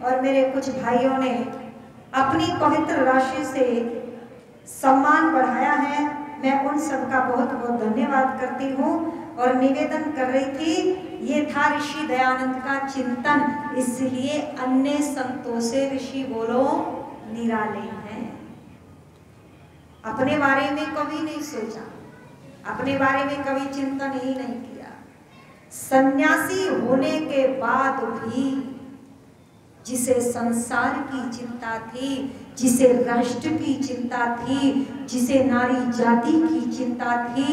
और मेरे कुछ भाइयों ने अपनी पवित्र राशि से सम्मान बढ़ाया है। मैं उन सबका बहुत बहुत धन्यवाद करती हूँ और निवेदन कर रही थी, ये था ऋषि दयानंद का चिंतन, इसलिए अन्य संतों से ऋषि बोलो निराले हैं। अपने बारे में कभी नहीं सोचा, अपने बारे में कभी चिंतन ही नहीं किया। सन्यासी होने के बाद भी जिसे संसार की चिंता थी, जिसे राष्ट्र की चिंता थी, जिसे नारी जाति की चिंता थी,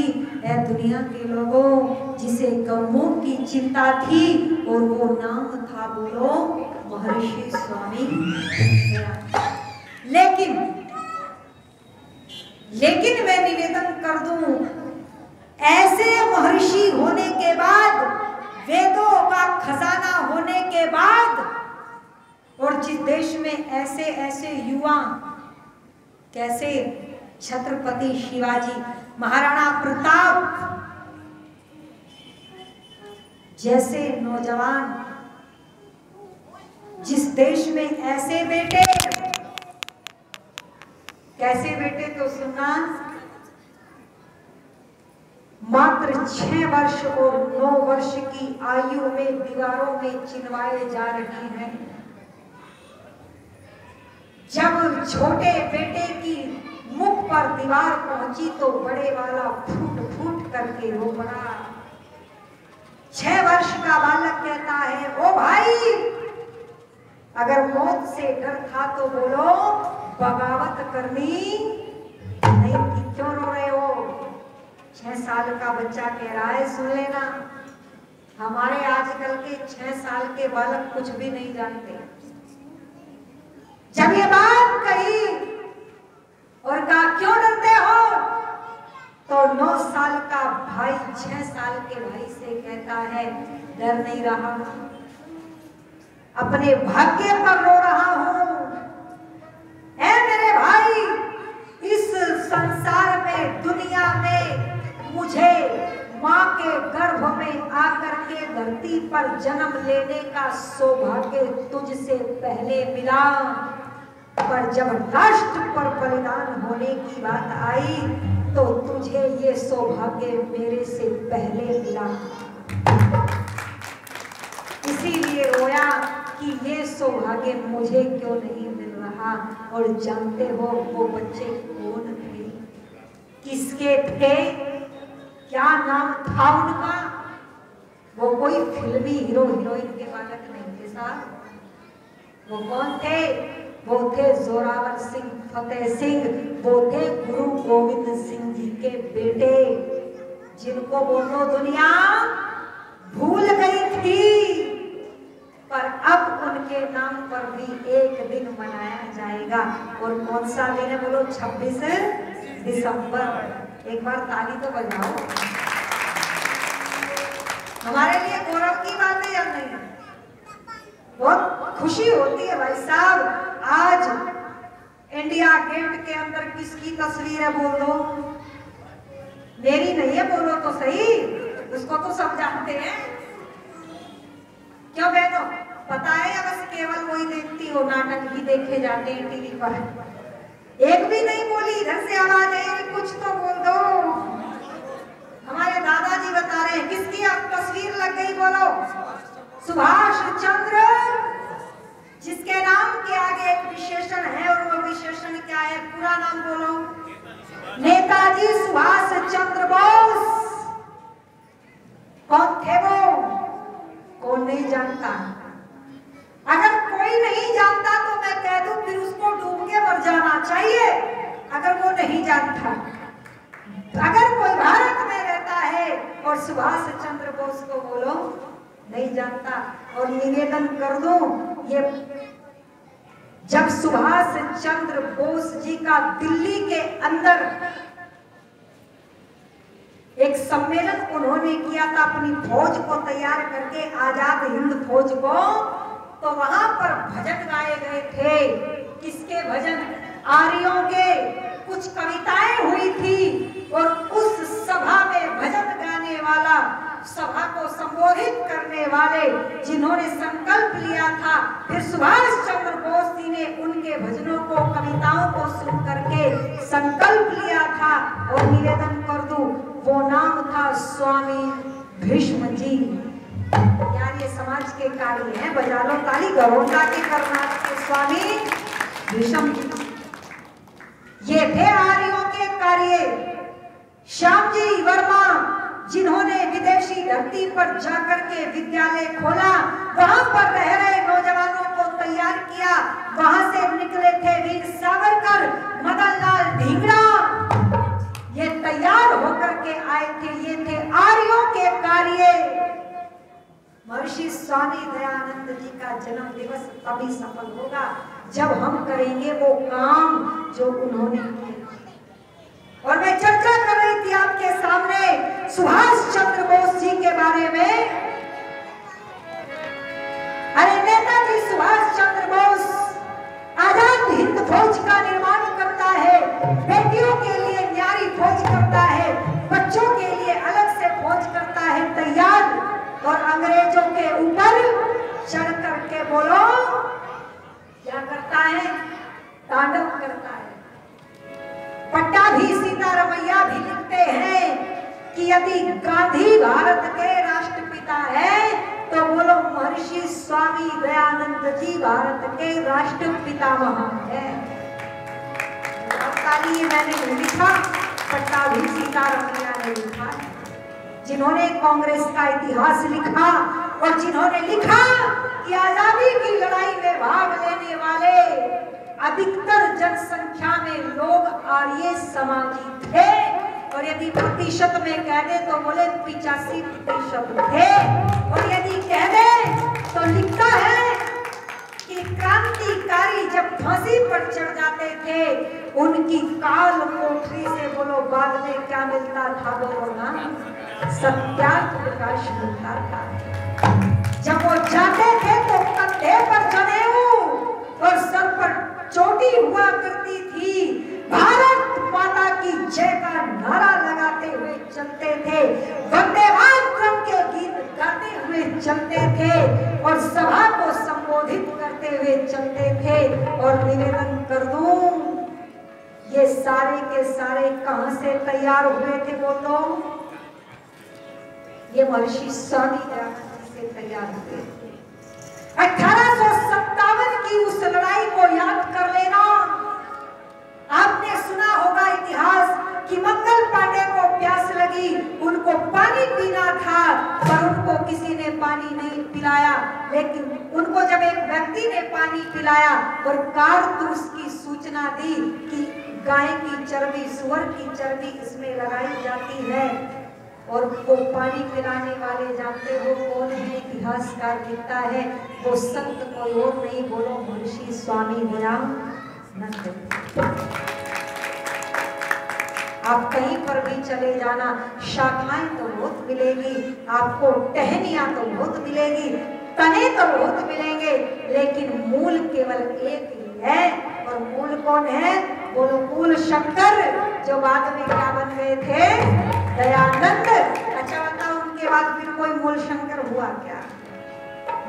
ऐ दुनिया के लोगों, जिसे गौओं की चिंता थी, और वो नाम था बोलो महर्षि स्वामी। लेकिन मैं निवेदन कर दूं, ऐसे महर्षि होने के बाद, वेदों का खजाना होने के बाद, और जिस देश में ऐसे ऐसे युवा, कैसे छत्रपति शिवाजी, महाराणा प्रताप जैसे नौजवान, जिस देश में ऐसे बेटे, कैसे बेटे तो सुनना, मात्र 6 वर्ष और 9 वर्ष की आयु में दीवारों में चिनवाए जा रहे हैं। जब छोटे बेटे की मुख पर दीवार पहुंची तो बड़े वाला फूट फूट करके रो पड़ा। 6 वर्ष का बालक कहता है, ओ भाई, अगर मौत से डर था तो बोलो बगावत करनी नहीं थी, क्यों रो रहे हो? 6 साल का बच्चा कह रहा है, सुन लेना, हमारे आजकल के 6 साल के बालक कुछ भी नहीं जानते। जब ये बात कही और कहा क्यों डरते हो, तो 9 साल का भाई 6 साल के भाई से कहता है, डर नहीं रहा, अपने भाग्य पर रो रहा हूं। ऐ मेरे भाई, इस संसार में, दुनिया में मुझे माँ के गर्भ में आकर के धरती पर जन्म लेने का सौभाग्य तुझसे पहले मिला, पर जब राष्ट्र पर बलिदान होने की बात आई तो तुझे ये सौभाग्य मेरे से पहले मिला। इसीलिए रोया कि ये सौभाग्य मुझे क्यों नहीं मिल रहा। और जानते हो वो बच्चे कौन थे, किसके थे, क्या नाम था उनका? वो कोई फिल्मी हीरो हीरोइन के बालक नहीं थे साहब। वो कौन थे? वो थे जोरावर सिंह, फतेह सिंह, वो थे गुरु गोविंद सिंह जी के बेटे, जिनको बोलो दुनिया भूल गई थी, पर अब उनके नाम पर भी एक दिन मनाया जाएगा। और कौन सा दिन है बोलो? 26 दिसंबर। एक बार ताली तो बजाओ। हमारे लिए गौरव की बात है या नहीं? बहुत खुशी होती है भाई साहब। आज इंडिया गेट के अंदर किसकी तस्वीर है बोल दो? मेरी नहीं है, बोलो तो सही, उसको तो सब जानते हैं। क्यों बहनों, पता है या बस केवल वही देखती हो? नाटक भी देखे जाते हैं टीवी पर। एक भी नहीं बोली, इधर से आवाज आई, कुछ तो बोल दो। हमारे दादाजी बता रहे हैं, किसकी अब तस्वीर लग गई बोलो? सुभाष चंद्र, जिसके नाम के आगे एक विशेषण है, और वो विशेषण क्या है? पूरा नाम बोलो। नेताजी सुभाष चंद्र बोस। कौन थे वो? कौन नहीं जानता? अगर कोई नहीं जानता तो मैं कह दूं फिर उसको डूब के मर जाना चाहिए, अगर वो नहीं जानता। अगर कोई भारत में रहता है और सुभाष चंद्र बोस को बोलो नहीं जानता। और निवेदन कर दो, ये जब सुभाष चंद्र बोस जी का दिल्ली के अंदर एक सम्मेलन उन्होंने किया था अपनी फौज को तैयार करके, आजाद हिंद फौज को, तो वहां पर भजन गाए गए थे। किसके भजन? आर्यों के। कुछ कविताएं हुई थी और उस सभा में भजन गाने वाला, सभा को संबोधित करने वाले, जिन्होंने संकल्प लिया था, फिर सुभाष चंद्र बोस जी ने उनके भजनों को, कविताओं को सुन करके संकल्प लिया था। और निवेदन कर दूं, वो नाम था स्वामी भीष्म जी। यार ये समाज के कार्य हैं, बजा लो ताली, गरोंडा के कर्नाटक के स्वामी भीष्म जी। ये थे आर्यों के कार्य। श्याम जी वर्मा, जिन्होंने विदेशी धरती पर जाकर के विद्यालय खोला, वहां पर रह रहे नौजवानों को तैयार किया। वहां से निकले थे वीर सावरकर, मदन लाल ढींगरा, ये तैयार होकर के आए थे। ये थे आर्यों के कार्य। महर्षि स्वामी दयानंद जी का जन्म दिवस तभी सफल होगा जब हम करेंगे वो काम जो उन्होंने किए। और मैं चर्चा कर रही थी आपके सामने सुभाष चंद्र बोस जी के बारे में। अरे नेताजी सुभाष चंद्र बोस आजाद हिंद फौज का निर्माण करता है, बेटियों के लिए न्यारी फौज करता है, बच्चों के लिए अलग से फौज करता है तैयार, और अंग्रेजों के ऊपर चढ़ करके बोलो क्या करता है, तांडव करता है। पट्टाभी सीतारमैया भी लिखते हैं कि यदि गांधी भारत के राष्ट्रपिता है तो बोलो महर्षि स्वामी दयानंद जी भारत के राष्ट्रपितामह है। ताली मैंने नहीं लिखा, पट्टाभी सीतारमैया ने लिखा है, जिन्होंने कांग्रेस का इतिहास लिखा और जिन्होंने लिखा कि आजादी की लड़ाई में भाग लेने वाले अधिकतर जनसंख्या में लोग आर्य समाजी थे। और यदि प्रतिशत में कह दे तो बोले 85% थे। और यदि कह दे तो लिखता है कि क्रांतिकारी जब फांसी पर चढ़ जाते थे, उनकी काल कोठरी से बोलो बाद में क्या मिलता था, बोलो ना सत्याग्रह प्रकाश मिलता था। जब वो जाते थे तो कंधे पर जनेऊ और सर पर चोटी हुआ करती थी, भारत माता की जय का नारा लगाते हुए चलते थे, वंदे मातरम के गीत गाते हुए चलते थे और सभा को संबोधित करते हुए चलते थे। और निवेदन कर दूं, ये सारे के सारे कहां से तैयार हुए थे बोलो? ये महर्षि स्वामी दयानंद से तैयार हुए। 1857 की उस लड़ाई को याद कर लेना। आपने सुना होगा इतिहास कि मंगल पांडे को प्यास लगी, उनको पानी पीना था पर उनको किसी ने पानी नहीं पिलाया। लेकिन उनको जब एक व्यक्ति ने पानी पिलाया और कारतूस की सूचना दी कि गाय की चर्बी, सुअर की चर्बी इसमें लगाई जाती है, और वो पानी पिलाने वाले जानते हो कौन है? इतिहासकार लिखता है वो संत कोई और नहीं, बोलो महर्षि स्वामी दयानंद। आप कहीं पर भी चले जाना, शाखाएं तो बहुत मिलेगी आपको, टहनियां तो बहुत मिलेगी, तने तो बहुत मिलेंगे, लेकिन मूल केवल एक ही है। और मूल कौन है? बोलो मूल शंकर, जो बाद में क्या बन गए थे? दयानंद। अच्छा बताओ उनके बाद फिर कोई मूल शंकर हुआ क्या?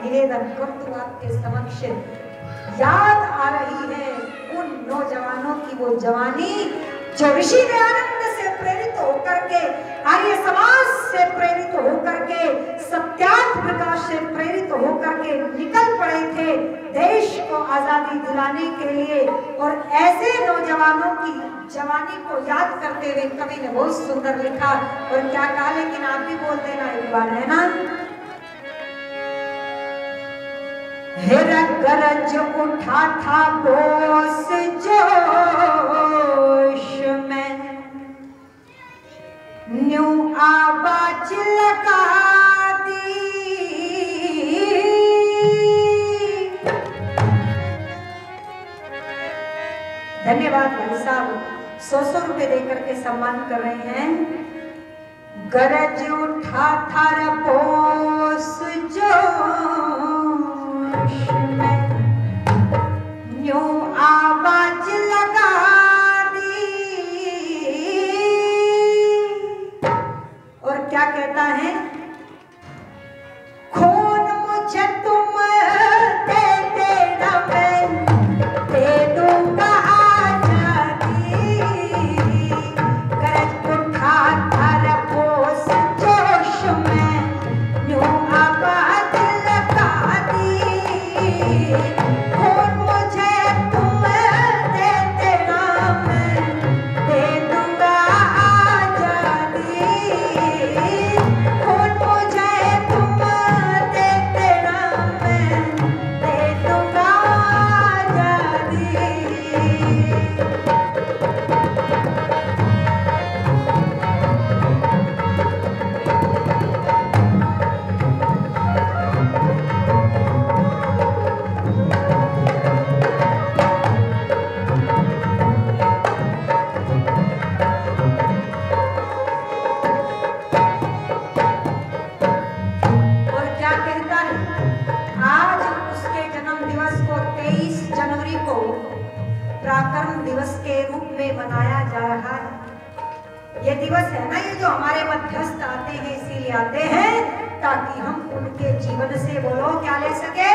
निवेदन कर दूं आपके समक्ष, याद आ रही है उन नौजवानों की वो जवानी जो ऋषि दयानंद से प्रेरित होकर के, आर्य समाज से प्रेरित होकर के, सत्याग्रह प्रकाश से प्रेरित होकर के निकल पड़े थे देश को आजादी दिलाने के लिए। और ऐसे नौजवानों की जवानी को याद करते हुए कवि ने बहुत सुंदर लिखा। और क्या कहा, लेकिन आप भी बोल देना एक बार, है ना? गरज उठा था बोस जोश में, न्यू आवाज लगा दी। धन्यवाद भाई साहब, 100 रुपए देकर के सम्मान कर रहे हैं। गरज उठा था बोस जोश में, न्यू आवाज लगा दी। और क्या कहता है? पराक्रम दिवस के रूप में मनाया जा रहा है। ये दिवस है ना, ये जो हमारे मध्यस्थ आते हैं इसीलिए आते हैं ताकि हम उनके जीवन से बोलो क्या ले सके,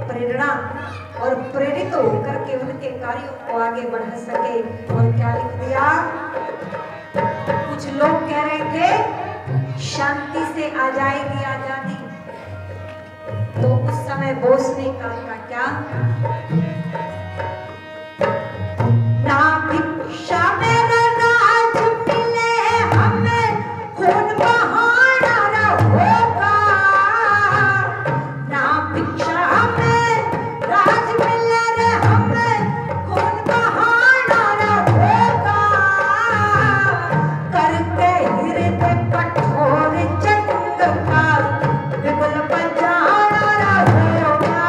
प्रेरणा, और प्रेरित होकर के उनके कार्यों को आगे बढ़ा सके। और क्या लिख दिया, कुछ लोग कह रहे थे शांति से आ जाएगी आजादी, तो उस समय बोस ने कहा क्या, ना भिक्षा में राज मिले हमें, खून बहाना न होगा, ना भिक्षा में राज मिले रे हमें, खून बहाना न होगा, करके हृदय कठोर जंग का बिगुल बजाना न होगा।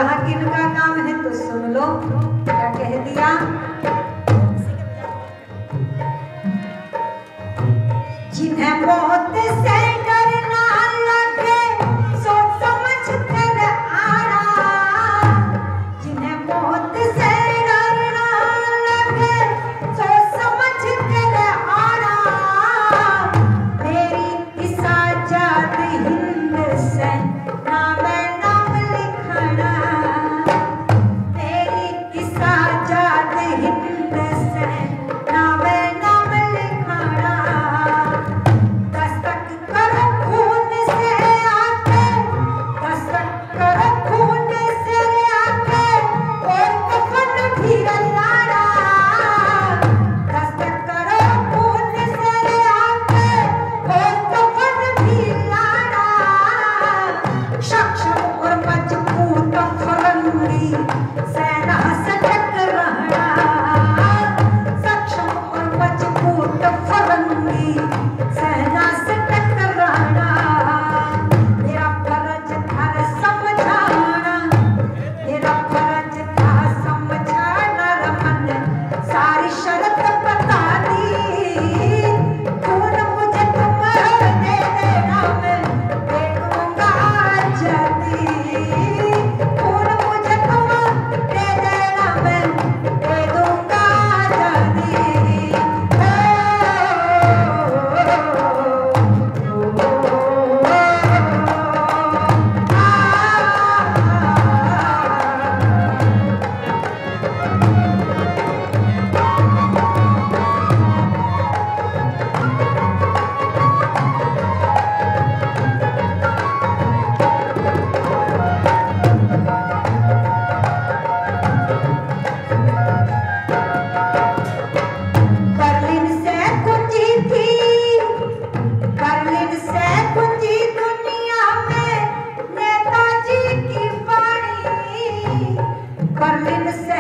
यहाँ किनका काम है तो सुन लो क्या कह दिया। जिन्हें मौत से डरना लगे सोच समझ कर आना, जिन्हें मौत से डरना लगे सोच समझ कर आना, मेरी इस आजाद हिंद से नाम नाम लिखना, मेरी इस आजाद हिंद से नाम नाम लिखना। दस्तक करो खून से आके, दस्तक करो खून से आके, और कफन भी लाना, दस्तक करो खून से आके, और कफन भी लाना। सक्षम और मजबूत फरंगी सेना से टकराना, सक्षम और मजबूत फरंगी सेना से टकराना। मेरा फर्ज था समझाना, मेरा फर्ज था समझाना, रमन सारी शर्त बता दी। खून मुझे तुम दे देना, मैं दे दूंगा आजादी। खून मुझे तुम दे देना, मैं दे दूंगा आजादी। बर्लिन से कुंजी थी, बर्लिन से कुंजी दुनिया में नेताजी की वाणी, बर्लिन से